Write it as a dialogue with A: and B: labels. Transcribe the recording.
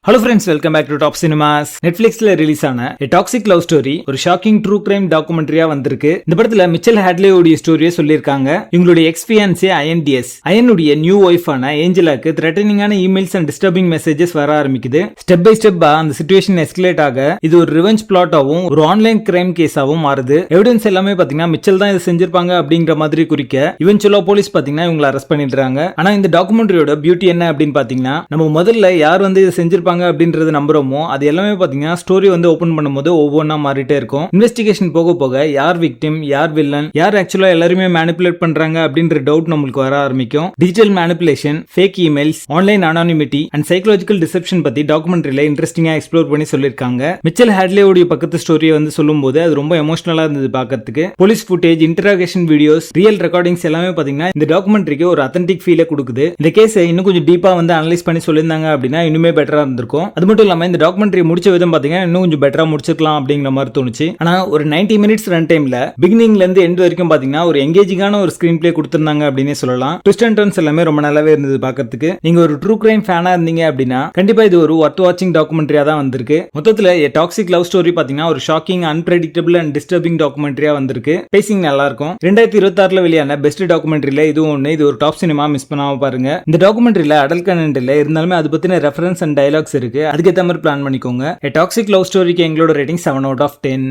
A: Hello friends, welcome back to top cinemas. நெட்ஃபிளிக்ஸ்ல release ஆன A Toxic Love Story ஒரு shocking true crime டாக்குமெண்ட்ரியா வந்திருக்கு. இந்த படத்துல மிச்சல் ஹேட்லேயோட ஸ்டோரியை சொல்லியிருக்காங்க. இவங்களுடைய எக்ஸ்பியான்ஸே INDS அயனுடைய நியூ ஒய்ஃபான ஏஞ்சலாக்கு த்ரெட்டனிங்கான இமெயில்ஸ் அண்ட் டிஸ்டர்பிங் மெசேஜஸ் வர ஆரம்பிக்குது. ஸ்டெப் பை ஸ்டெப்பா அந்த சிச்சுவேஷன் எஸ்கலேட் ஆக இது ஒரு ரிவெஞ்ச் பிளாட்டாவும் ஒரு ஆன்லைன் கிரைம் கேஸாவும் மாறுது. எவிடன்ஸ் எல்லாமே பாத்தீங்கன்னா மிச்சல் தான் இதை செஞ்சிருப்பாங்க அப்படிங்கிற மாதிரி குறிக்க இவென்ச்சுவலா போலீஸ் பாத்தீங்கன்னா இவங்களை அரெஸ்ட் பண்ணிடுறாங்க. ஆனா இந்த டாக்குமெண்ட்ரியோட பியூட்டி என்ன அப்படின்னு பாத்தீங்கன்னா, நம்ம முதல்ல யார் வந்து இதை செஞ்சிருப்பாங்க அப்படின்றது நம்புறோமோ அது எல்லாமே பாத்தீங்கன்னா ஸ்டோரி வந்து ஓபன் பண்ணும்போது ஒவ்வொன்றா மாறிட்டே இருக்கும். இன்வெஸ்டிகேஷன் போக போக யார் விக்டிம், யார் வில்லன், யார் ஆக்சுவலா எல்லாருமே மேனிபுலேட் பண்றாங்க அப்படின்ற டவுட் நம்மளுக்கு வர ஆரம்பிக்கும். Digital manipulation, fake emails, online anonymity and psychological deception பத்தி டாக்குமெண்ட்ரியில இன்ட்ரெஸ்டிங்கா எக்ஸ்ப்ளோர் பண்ணி சொல்லிருக்காங்க. மிச்சல் ஹேட்லேயோட பக்கத்து ஸ்டோரியை வந்து சொல்லும்போது அது ரொம்ப எமோஷனலா இருந்தது பார்க்கிறதுக்கு. Police footage, interrogation videos, real recordings எல்லாமே பாத்தீங்கன்னா இந்த டாக்குமெண்ட்ரிக்கு ஒரு அத்தன்டிக் ஃபீலை கொடுக்குது. இந்த கேஸை இன்னும் கொஞ்சம் டீப்பா வந்து அனலைஸ் பண்ணி சொல்லியிருந்தாங்க அப்படின்னா இன்னுமே பெட்டரா இருந்திருக்கும். அது மட்டும் இல்லாம இந்த டாக்குமெண்ட்ரி முடிச்ச விதம் பாத்தீங்கன்னா இன்னும் கொஞ்சம் பெட்டரா முடிச்சிருக்கலாம் அப்படிங்கிற மாதிரி தோணுச்சு. ஆனா ஒரு 90 மினிட்ஸ் ரன் டைம்ல பிகினிங்ல இருந்து எண்ட் வரைக்கும் பாத்தீங்கன்னா ஒரு எங்கேஜிங்கான ஒரு ஸ்கிரீன் பிளே கொடுத்திருந்தாங்க அப்படின்னே சொல்லலாம். ட்விஸ்ட் அண்ட் டர்ன்ஸ் எல்லாமே ரொம்ப நல்லாவே இருந்தது பார்க்கிறதுக்கு. நீங்க ஒரு ட்ரூ கிரைம் ஃபேனா இருந்தீங்க அப்படின்னா கண்டிப்பா இது ஒரு ஒர்த் வாட்சிங் டாக்குமெண்ட்ரியா தான் வந்திருக்கு. மொத்தத்துல A Toxic Love Story பாத்தீங்கன்னா ஒரு ஷாக்கிங், அன்பிரெடிக்டபிள் அண்ட் டிஸ்டர்பிங் டாக்குமெண்ட்ரியா வந்திருக்கு. பேசிங் நல்லா இருக்கும். 2026ல வெளியான பெஸ்ட் டாக்குமெண்ட்ரியில இதுவும் ஒண்ணு. இது ஒரு டாப் சினிமா, மிஸ் பண்ணாம பாருங்க. இந்த டாக்குமெண்ட்ரியில அடல்ட் கண்டென்ட் இல்ல, இருந்தாலுமே அது பத்தின ரெஃபரன்ஸ் அண்ட் டயலாக்ஸ் இருக்கு. அதுக்கேற்ற மாதிரி பிளான் பண்ணிக்கோங்க. A Toxic Love Storyக்கு எங்களோட ரேட்டிங் 7 out of 10.